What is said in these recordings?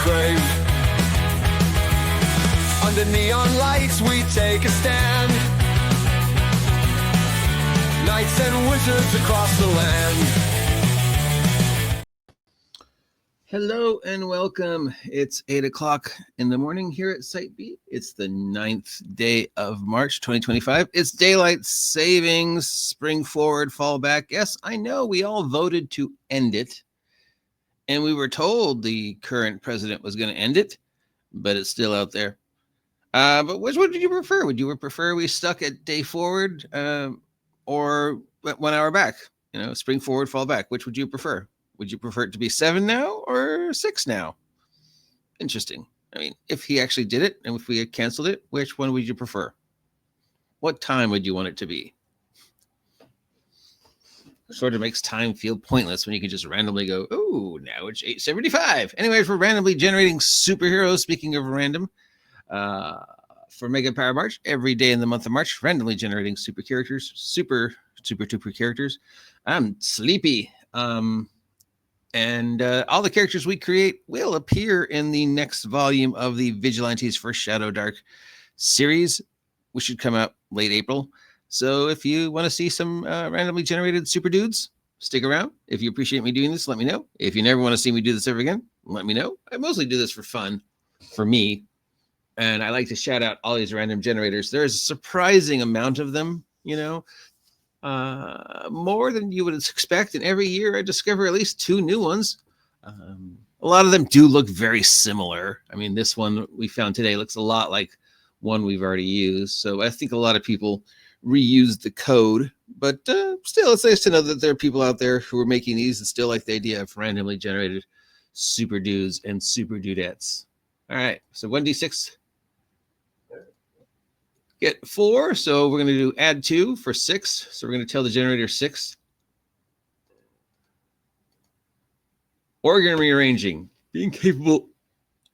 grave. Under neon lights we take a stand. Knights and wizards across the land. Hello and welcome. It's 8 o'clock in the morning here at SiteBeat. It's the 9th day of March 2025. It's daylight savings, spring forward, fall back. Yes, I know we all voted to end it. And we were told the current president was going to end it, but it's still out there. But which one did you prefer? Would you prefer we stuck at day forward or 1 hour back? You know, spring forward, fall back. Which would you prefer? Would you prefer it to be 7 now or 6 now? Interesting. I mean, if he actually did it and if we had canceled it, which one would you prefer? What time would you want it to be? Sort of makes time feel pointless when you can just randomly go, oh, now it's 8:75. Anyways, we're randomly generating superheroes. Speaking of random, for Mega Power March, every day in the month of March, randomly generating super characters, super duper characters. I'm sleepy. And all the characters we create will appear in the next volume of the Vigilantes for Shadowdark series, which should come out late April. So if you want to see some randomly generated super dudes, stick around. If you appreciate me doing this, let me know. If you never want to see me do this ever again, let me know. I mostly do this for fun, for me. And I like to shout out all these random generators. There's a surprising amount of them, you know. More than you would expect, and every year I discover at least 2 new ones. A lot of them do look very similar. I mean, this one we found today looks a lot like one we've already used, so I think a lot of people reuse the code, but still it's nice to know that there are people out there who are making these and still like the idea of randomly generated super dudes and super dudettes. All right, so 1d6 get 4, so we're going to do add 2 for 6. So we're going to tell the generator 6. Organ rearranging, being capable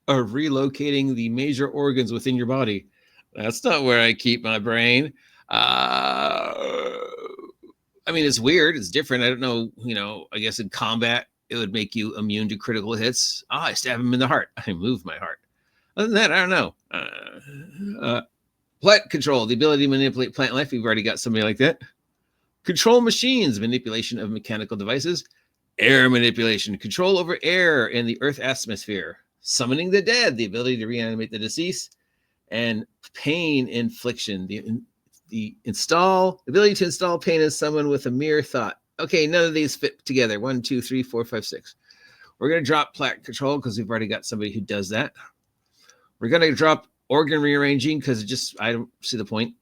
of relocating the major organs within your body. That's not where I keep my brain. I mean, it's weird. It's different. I don't know. You know, I guess in combat, it would make you immune to critical hits. I stab him in the heart. I move my heart. Other than that, I don't know. Plant control, the ability to manipulate plant life. We've already got somebody like that. Control machines, manipulation of mechanical devices. Air manipulation, control over air in the Earth atmosphere. Summoning the dead, the ability to reanimate the deceased. And pain infliction, the ability to install pain in someone with a mere thought. Okay, none of these fit together. 1, 2, 3, 4, 5, 6. We're going to drop plant control because we've already got somebody who does that. We're going to drop organ rearranging because I don't see the point.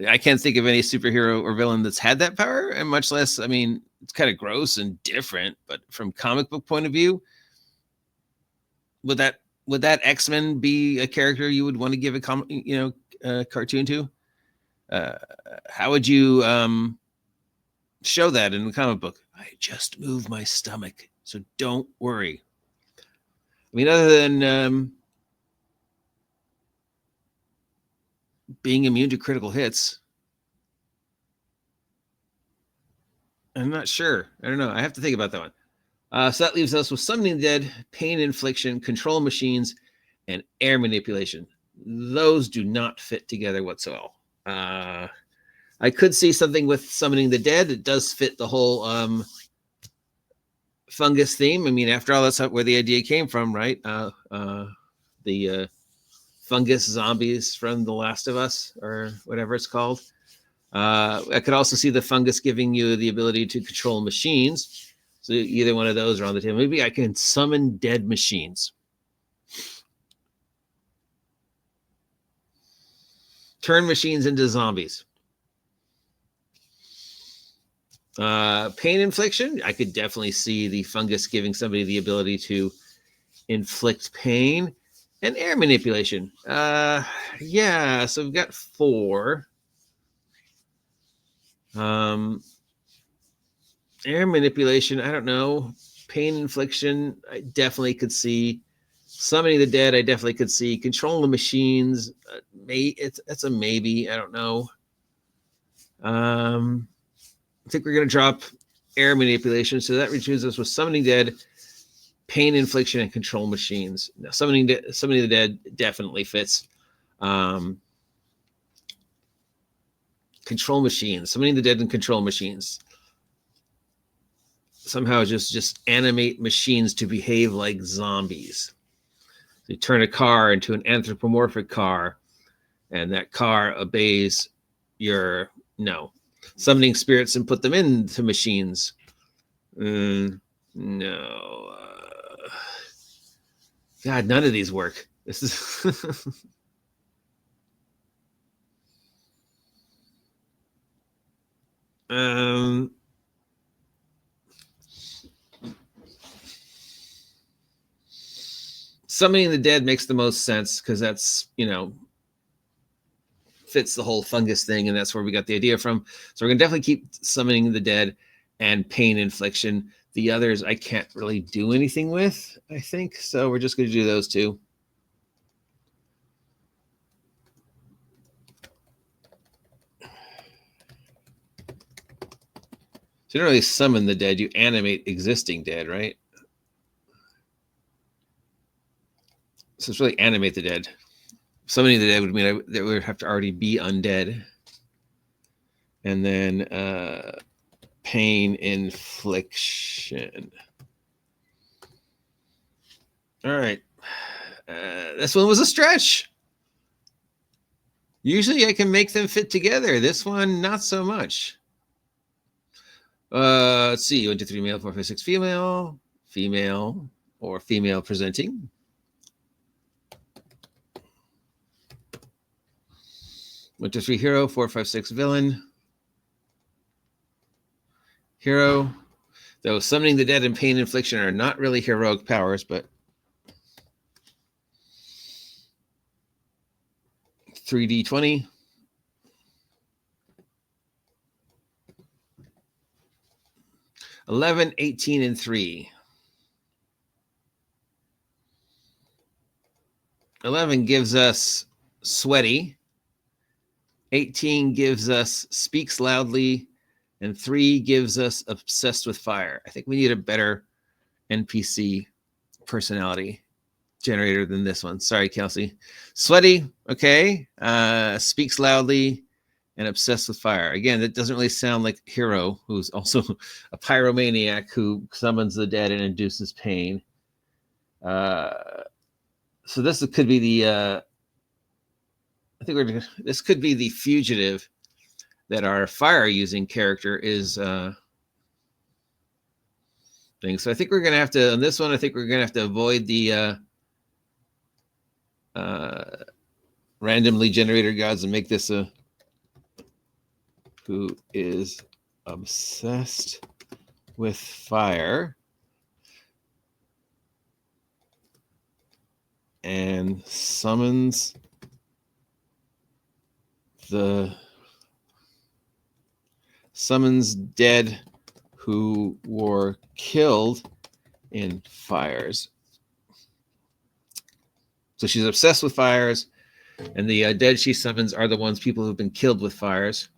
I can't think of any superhero or villain that's had that power, and much less, I mean, it's kind of gross and different, but from comic book point of view, would that X-Men be a character you would want to give a cartoon to? How would you show that in the comic book? I just moved my stomach, so don't worry. I mean, other than being immune to critical hits, I'm not sure. I don't know. I have to think about that one. So that leaves us with summoning the dead, pain infliction, control machines, and air manipulation. Those do not fit together whatsoever. I could see something with summoning the dead. It does fit the whole fungus theme. I mean, after all, that's where the idea came from, right? The fungus zombies from The Last of Us or whatever it's called. I could also see the fungus giving you the ability to control machines. So either one of those are on the table. Maybe I can summon dead machines. Turn machines into zombies. Pain infliction. I could definitely see the fungus giving somebody the ability to inflict pain. And air manipulation. Yeah, so we've got 4. Air manipulation, I don't know. Pain infliction, I definitely could see. Summoning the dead, I definitely could see. Controlling the machines, it's a maybe. I don't know. I think we're going to drop air manipulation. So that reaches us with summoning dead, pain infliction and control machines. Now, summoning the dead definitely fits. Control machines, summoning the dead and control machines. Somehow just animate machines to behave like zombies. So you turn a car into an anthropomorphic car, and that car obeys your summoning spirits and put them into machines. No. God, none of these work. This is summoning the dead makes the most sense because that's, fits the whole fungus thing, and that's where we got the idea from. So we're going to definitely keep summoning the dead and pain infliction. The others I can't really do anything with, I think. So we're just going to do those two. So you don't really summon the dead, you animate existing dead, right? So it's really animate the dead. Summoning the dead would mean that would have to already be undead. And then pain infliction. All right. This one was a stretch. Usually I can make them fit together. This one, not so much. Let's see. 1, 2, 3 male, 4, 5, 6 female, female, or female presenting. One, 2, 3 hero, 4, 5, 6 villain. Hero. Though summoning the dead and pain infliction are not really heroic powers, but 3d20. $11, 18, and 3. 11 gives us sweaty. 18 gives us speaks loudly. And 3 gives us obsessed with fire. I think we need a better NPC personality generator than this one. Sorry, Kelsey. Sweaty, okay. Speaks loudly and obsessed with fire. Again, that doesn't really sound like Hero, who's also a pyromaniac who summons the dead and induces pain. So this could be the this could be the fugitive that our fire using character is thing. So I think we're gonna have to on this one. I think we're gonna have to avoid the randomly generated gods and make this a who is obsessed with fire and summons dead who were killed in fires. So she's obsessed with fires, and the dead she summons are the people who've been killed with fires.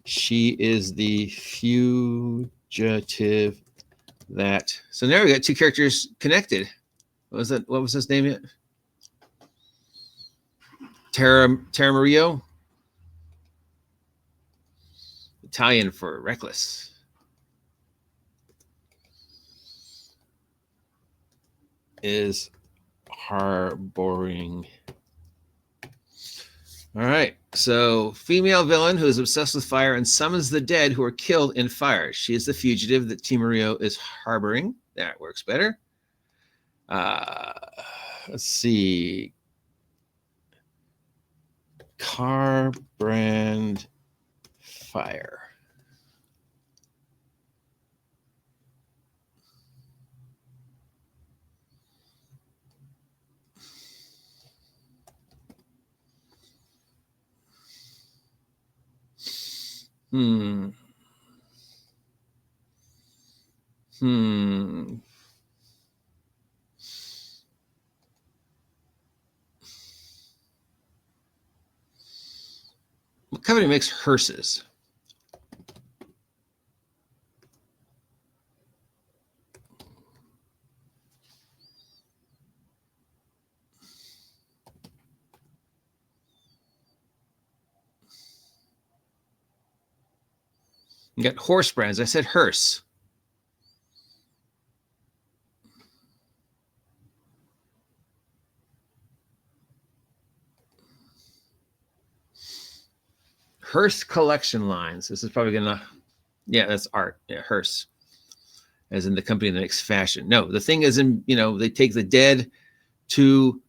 She is the fugitive that. So now we got 2 characters connected. What was that? What was his name yet? TEMERARIO. Italian for reckless. Is harboring. All right. So female villain who is obsessed with fire and summons the dead who are killed in fire. She is the fugitive that TEMERARIO is harboring. That works better. Let's see. Car brand fire. What company makes hearses? You got horse brands. I said hearse. Hearse collection lines. This is probably gonna, yeah, that's art. Yeah, hearse, as in the company that makes fashion. No, the thing is, in they take the dead to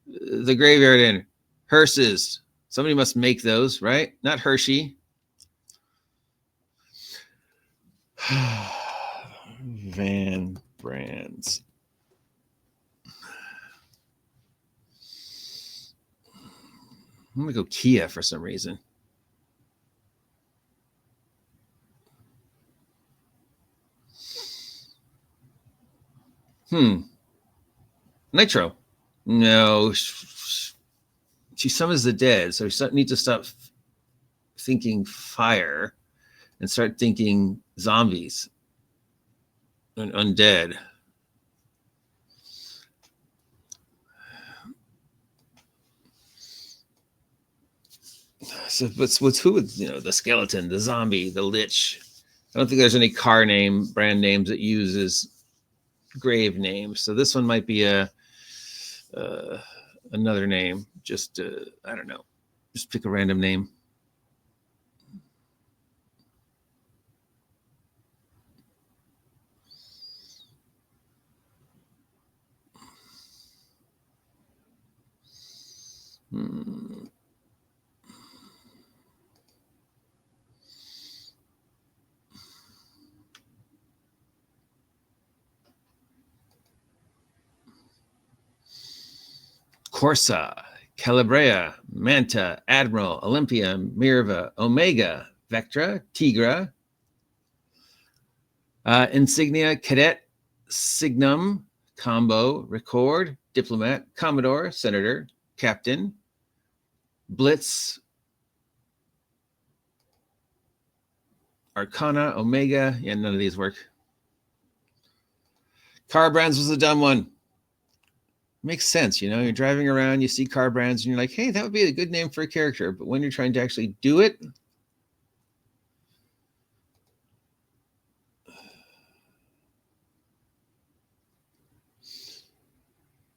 the graveyard in hearses. Somebody must make those, right? Not Hershey. Van brands. I'm gonna go Kia for some reason. Nitro. No. She summons the dead, so she needs to stop thinking fire and start thinking zombies and undead. So what's who would, the skeleton, the zombie, the lich. I don't think there's any brand names that uses grave names. So this one might be another name. Just I don't know. Just pick a random name. Corsa, Calabria, Manta, Admiral, Olympia, Mirva, Omega, Vectra, Tigra, Insignia, Cadet, Signum, Combo, Record, Diplomat, Commodore, Senator, Captain, Blitz, Arcana, Omega. Yeah, none of these work. Car brands was a dumb one. Makes sense, you're driving around, you see car brands, and you're like, hey, that would be a good name for a character. But when you're trying to actually do it,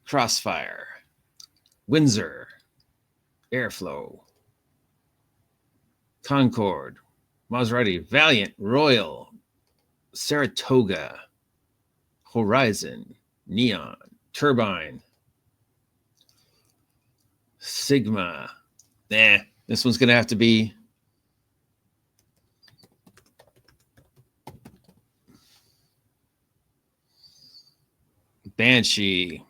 Crossfire, Windsor, Airflow, Concord, Maserati, Valiant, Royal, Saratoga, Horizon, Neon, Turbine, Sigma. This one's going to have to be Banshee.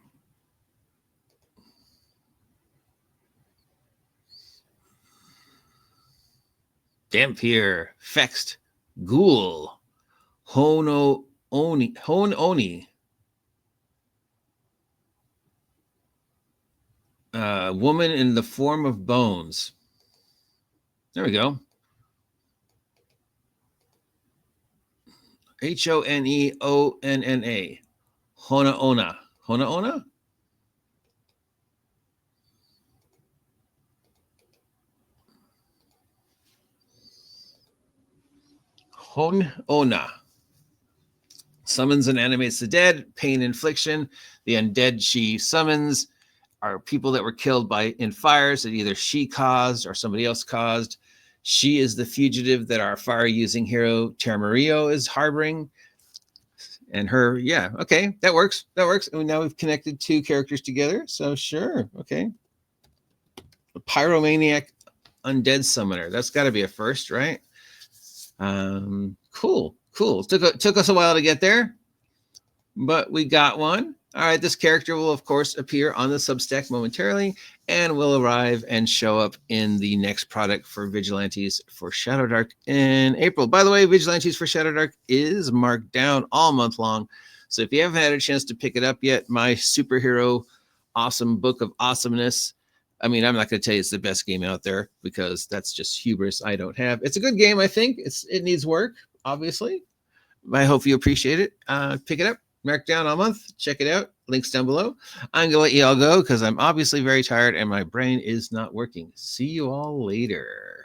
Dampier, Fext, Ghoul, Hone-onna, Woman in the Form of Bones. There we go. Hone-onna. Hone-onna. Hone-onna? Hone-onna. Summons and animates the dead. Pain infliction. The undead she summons are people that were killed in fires that either she caused or somebody else caused. She is the fugitive that our fire-using hero TEMERARIO is harboring. And her, yeah, okay, that works. That works. And now we've connected two characters together. So sure, okay. A pyromaniac undead summoner. That's got to be a first, right? Cool. Took us a while to get there, but we got one. All right, this character will, of course, appear on the Substack momentarily and will arrive and show up in the next product for Vigilantes for Shadowdark in April. By the way, Vigilantes for Shadowdark is marked down all month long. So if you haven't had a chance to pick it up yet, my superhero awesome book of awesomeness. I mean, I'm not going to tell you it's the best game out there because that's just hubris I don't have. It's a good game, I think. It needs work, obviously. I hope you appreciate it. Pick it up. Marked down all month. Check it out. Links down below. I'm going to let you all go because I'm obviously very tired and my brain is not working. See you all later.